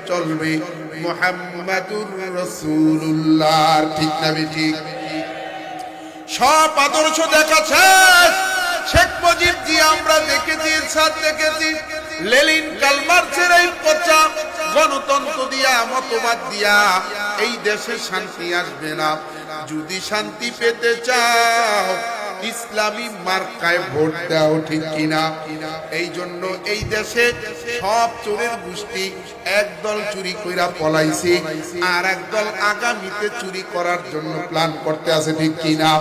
চলবে মুহাম্মাদুর রাসূলুল্লাহ। ঠিক না ঠিক? সব আদর্শ দেখাচ্ছে শেখ মুজিব জি, আমরা দেখেছি, সাথ দেখেছি লেনিন কার্ল মার্ক্সের এই পচা গণতন্ত্র দিয়া, মতবাদ দিয়া এই দেশে শান্তি আসবে না। যদি শান্তি পেতে চাও ইসলামী মার্কায় ভোট দাও। ঠিক কিনা? এই জন্য এই দেশে সব চোরের গোষ্ঠী একদল চুরি কইরা পলাইছে, আর একদল আগামীতে চুরি করার জন্য প্ল্যান করতে আছে। ঠিক কিনা?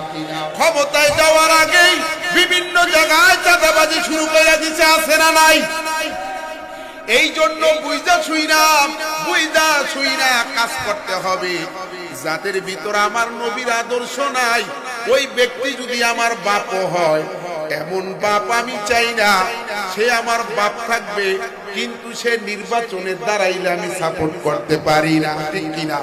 ক্ষমতায় যাওয়ার আগেই বিভিন্ন জায়গায় চাঁদাবাজি শুরু করে দিছে, আছে না নাই? এই জন্য বুঝা শুই না কাজ করতে হবে। যাদের ভিতর আমার নবীর আদর্শ নাই, ওই ব্যক্তি যদি আমার বাপও হয়, এমন বাপ আমি চাই না। সে আমার বাপ থাকবে, কিন্তু সে নির্বাচনে দাঁড়াইলে আমি সাপোর্ট করতে পারি না। ঠিক কিনা?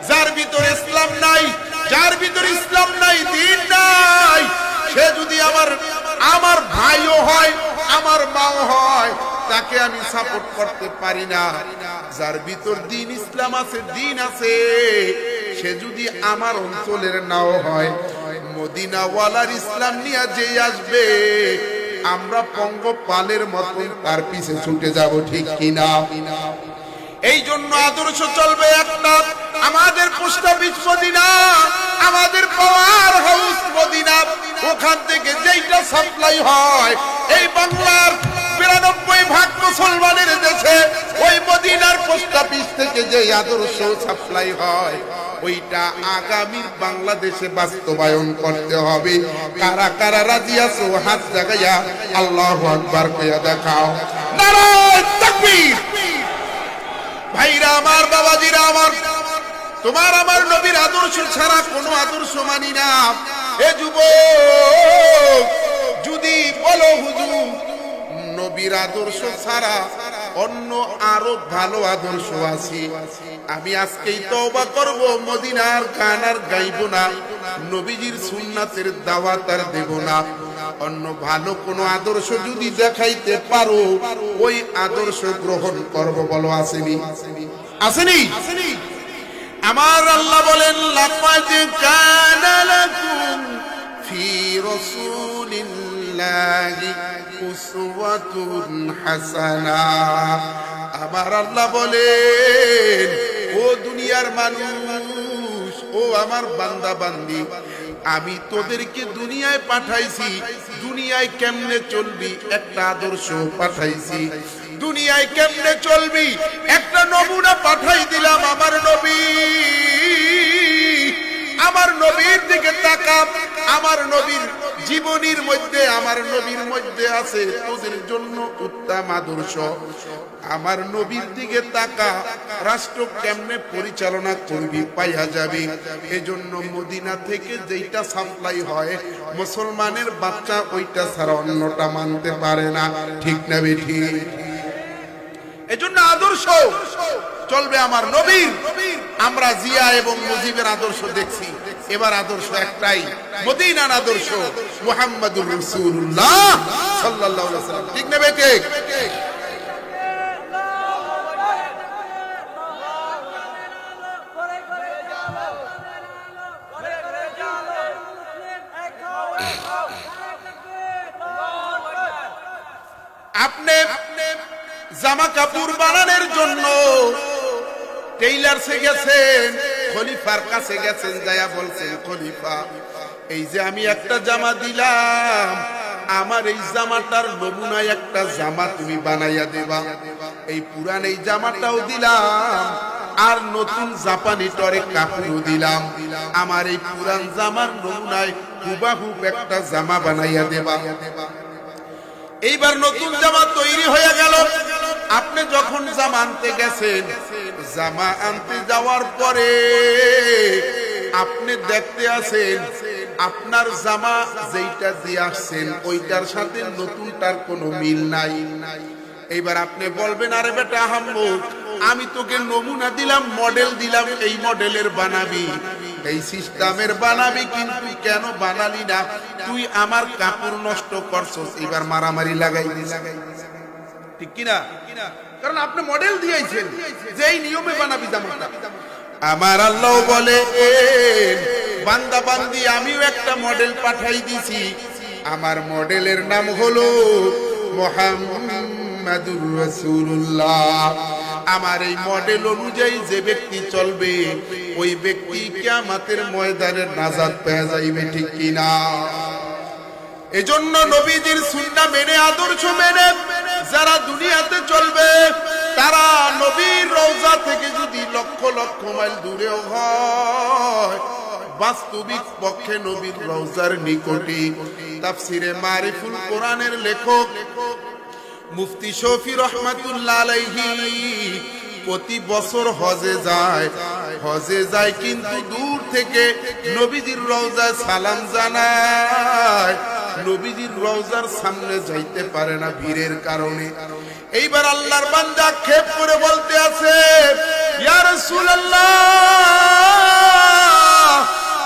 যার ভিতর ইসলাম নাই, যার ভিতর ইসলাম নাই, দ্বীন নাই, সে যদি আমার ভাইও হয়, আমার মাও হয়, তাকে আমি সাপোর্ট করতে পারি না। যার ভিতর দ্বীন ইসলাম আছে, দ্বীন আছে, সে যদি আমার অঞ্চলের নাও হয়, মদিনাওয়ালার ইসলাম নিয়ে যে আসবে, আমরা পঙ্গপালের মতন তার পিছে ছুটে যাব। ঠিক কিনা? এই জন্য আদর্শ চলবে একটা, আমাদের পোস্ট অফিস মদিনা, আমাদের পাওয়ার হাউস মদিনা, ওখান থেকে যেইটা সাপ্লাই হয় এই বাংলার ৯২% মুসলমানের দেশে, ওই মদিনার পোস্ট অফিস থেকে যে আদর্শ সাপ্লাই হয়, ওইটা আগামী বাংলাদেশে বাস্তবায়ন করতে হবে। কারা কারা রাজি আছো হাত জাগাইয়া আল্লাহু আকবার কইয়া দেখাও। নারায়ে তাকবীর। ভাইরা আমার, বাবাজিরা আমার, তোমার আমার নবীর আদর্শ ছাড়া কোনো আদর্শ মানি না। এ যুবক, যদি বলো হুজুর নবীর আদর্শ ছাড়া অন্য আরো ভালো আদর্শ আছে, আমি আজকেই তওবা করব, মদিনার গান আর গাইব না, নবীজির সুন্নাতের দাওয়াত আর দেব না। অন্য ভালো কোন আদর্শ যদি দেখাইতে পারো, ওই আদর্শ গ্রহণ করব। বলো আসেনি? আসেনি? আমার আল্লাহ বলেন, লাকাদ কানা লাকুম ফি রাসূলিল্লাহি উসওয়াতুন হাসানাহ। আমার আল্লাহ বলেন, ও দুনিয়ার মানুষ, ও আমার বান্দা বান্দি, আমি তোদেরকে দুনিয়ায় পাঠাইছি, দুনিয়ায় কেমনে চলবি একটা আদর্শ পাঠাইছি, দুনিয়ায় কেমনে চলবি একটা নমুনা পাঠাই দিলাম। আমার নবী, আমার নবীর দিকে তাকা। আমার নবীর জীবনীর মধ্যে, আমার নবীর মধ্যে আছে তোদের জন্য উত্তম আদর্শ। আমার নবীর দিকে তাকা, রাষ্ট্র কেমনে পরিচালনা করবি পাইয়া যাবে। এজন্য মদিনা থেকে যেইটা সাপ্লাই হয়, মুসলমানের বাচ্চা ওইটা ছাড়া অন্যটা মানতে পারে না। ঠিক না বেঠি? এজন্য আদর্শ চলবে আমার নবীর। আমরা জিয়া এবং মুজিবের আদর্শ দেখছি, এবার আদর্শ একটাই, মদিনার আদর্শ, মুহাম্মাদুর রাসূলুল্লাহ সাল্লাল্লাহু আলাইহি ওয়াসাল্লাম। ঠিক না বেঠি? আপনি জামা কাপড় বানানোর জন্য টেইলার্সে গেছেন, খলিফার কাছে গেছেন, যায়া বলছেন, খলিফা, এই যে আমি একটা জামা দিলাম, আমার এই জামাটার নমুনায় একটা জামা তুমি বানাইয়া দেবা। এই পুরান এই জামাটাও দিলাম, আর নতুন জাপানি টরে কাপড়ও দিলাম, আমার এই পুরান জামার নমুনায় হুবাহুব একটা জামা বানাইয়া দেবা। এইবার নতুন জামা তৈরি হয়ে গেল। আপনি যখন জামা আনতে গেছেন, জামা আনতে যাওয়ার পরে আপনি দেখতে আছেন আপনার জামা যেইটা দিয়ে আসছেন ওইটার সাথে নতুনটার কোনো মিল নাই। এইবার আপনি বলবেন, আরে বেটা আহাম্মক, আমি তোকে নমুনা দিলাম, মডেল দিলাম, এই মডেলের বানাবি, এই সিস্টেমের বানাবি, কিন্তু কেন বানালি না? তুই আমার কাপড় নষ্ট করছস। এবার মারামারি লাগাই। ঠিক কিনা? কারণ আপনি মডেল দিয়েছেন যে এই নিয়মে বানাবি জামাটা। আমার আল্লাহ বলে বান্দা বান্দি আমিও একটা মডেল পাঠাই দিছি, আমার মডেলের নাম হলো মুহাম্মাদুর রাসূলুল্লাহ। আমার এই মডেল অনুযায়ী যে ব্যক্তি চলবে ওই ব্যক্তি কিয়ামতের ময়দানে নাজাত পেয়ে যাইবে, ঠিক কিনা? এজন্য নবীজির সুন্নাহ মেনে আদর্শ মেনে যারা দুনিয়াতে চলবে তারা নবীর রওজা থেকে যদি লক্ষ লক্ষ মাইল দূরেও হয়, বাস্তবিক পক্ষে নবীর রওজার নিকটে। তাফসিরে মারিফুল কোরআনের লেখক মুফতি শফি রহমাতুল্লাহ আলাইহি প্রতি বছর হজে যায় কিন্তু দূর থেকে নবীজির রওজায় সালাম জানায়, নবীজির রওজার সামনে যাইতে পারে না ভিড়ের কারণে। এইবার আল্লাহর বান্দা ক্ষেপ করে বলতে আছে, ইয়া রাসূলুল্লাহ,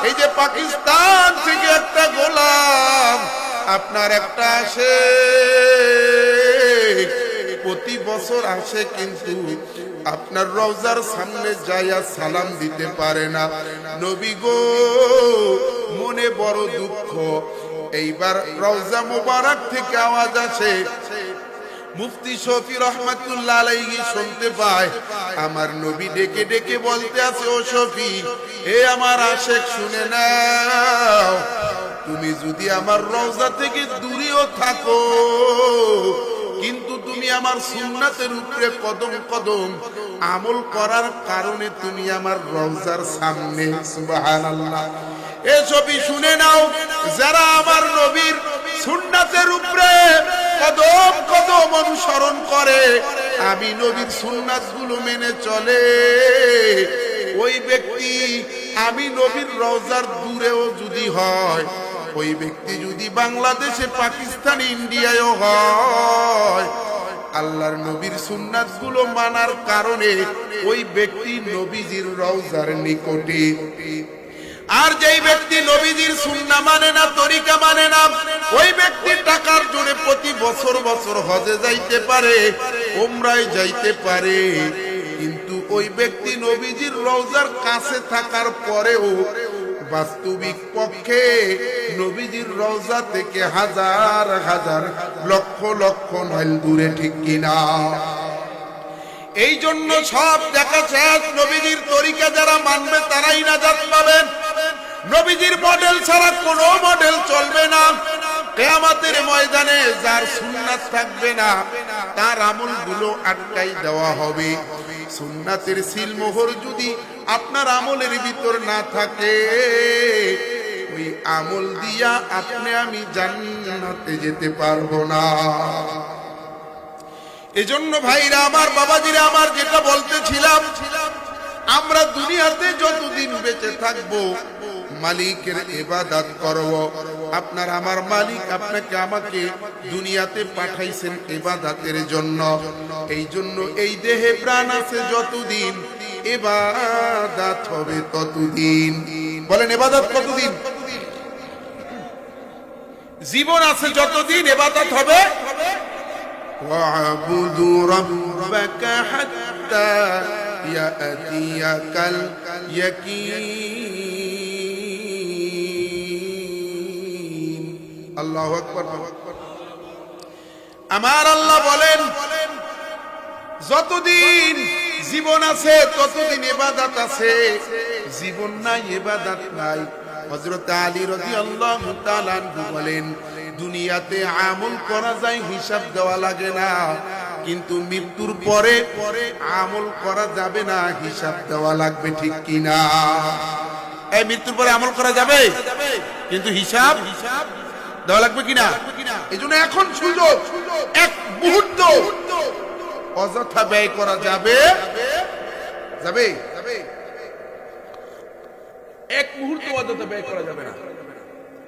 এই যে পাকিস্তান থেকে একটা গোলাম আপনার একটা আসে, প্রতি বছর আসে কিন্তু আপনার রওজার সামনে যাইয়া সালাম দিতে পারে না। নবী গো, মনে বড় দুঃখ। এইবার রওজা মোবারক থেকে আওয়াজ আসে, মুফতি শফি রহমাতুল্লাহ আলাইহি শুনতে পায় আমার নবী ডেকে ডেকে বলতে আছে, ও শফি, হে আমার আশেক শুনে নাও, তুমি যদি আমার রওজা থেকে দূরেও থাকো কিন্তু তুমি আমার সুন্নাতের উপরে কদম কদম আমল করার কারণে তুমি আমার রওজার সামনে। সুবহানাল্লাহ। এ শফি শুনে নাও, যারা আমার নবীর সুন্নাতের উপরে কদম কদম অনুসরণ করে, আমি নবীর সুন্নাতগুলো মেনে চলে, ওই ব্যক্তি আমি নবীর রওজার দূরেও যদি হয়, ওই ব্যক্তি যদি বাংলাদেশে, পাকিস্তান, ইন্ডিয়ায়ও হয়, আল্লাহর নবীর সুন্নাতগুলো মানার কারণে ওই ব্যক্তি নবীজির রওজার নিকটে। আর যেই ব্যক্তি নবীজির সুন্নাহ মানে না, তরিকা মানে না, ওই ব্যক্তি টাকার জোরে প্রতি বছর বছর হজে যাইতে পারে, উমরায় যাইতে পারে, কিন্তু ওই ব্যক্তি নবীজির রওজার কাছে থাকার পরেও বাস্তবিক পক্ষে নবীজির রওজা থেকে হাজার হাজার লক্ষ লক্ষ মাইল দূরে, ঠিক কিনা? এই জন্য সব দেখা শেষ, নবীজির তরিকা যারা মানবে তারাই নাজাত পাবেন। নবীজির মডেল ছাড়া কোনো মডেল চলবে না। কিয়ামতের ময়দানে যার সুন্নাত থাকবে না তার আমলগুলো আটকাই দেওয়া হবে। সুন্নাতের সিলমোহর যদি আপনার আমলের ভিতর না থাকে, ওই আমল দিয়া আপনি আমি জান্নাতে যেতে পারবো না। এজন্য ভাইরা আমার, বাবাজিরা আমার, যেটা বলতেছিলাম, আমরা দুনিয়াতে যতদিন বেঁচে থাকবো মালিকের ইবাদত করব। আপনার আমার মালিক আপনাকে আমাকে দুনিয়াতে পাঠাইছেন ইবাদতের জন্য। এই জন্য এই দেহে প্রাণ আছে যতদিন ইবাদত হবে ততদিন। বলেন ইবাদত কতদিন? জীবন আছে যতদিন ইবাদত হবে। ওয়াবুদু রাব্বাকা হাত্তা ইয়াতিয়াকাল ইয়াকিন। আল্লাহু আকবার। আমার আল্লাহ বলেন, যতদিন জীবন আছে ততদিন ইবাদত আছে, জীবন নাই ইবাদত নাই। হযরত আলী রাদিয়াল্লাহু তাআলা আনহু বলেন, দুনিয়াতে আমল করা যায়, হিসাব দেওয়া লাগে না, কিন্তু মৃত্যুর পরে আমল করা যাবে না, হিসাব দেওয়া লাগবে, ঠিক কিনা? এই মৃত্যুর পরে আমল করা যাবে কিন্তু হিসাব দেওয়া লাগবে কিনা? এই জন্য এখন সুযোগ, এক মুহূর্ত অযথা ব্যয় করা যাবে যাবে এক মুহূর্ত অযথা ব্যয় করা যাবে না,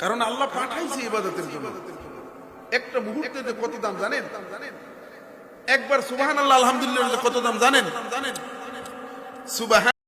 কারণ আল্লাহ পাঠাইছে ইবাদতের জন্য। একটা মুহূর্তে কত দাম জানেন? একবার সুবহানাল্লাহ আলহামদুলিল্লাহ কত দাম জানেন? সুবহান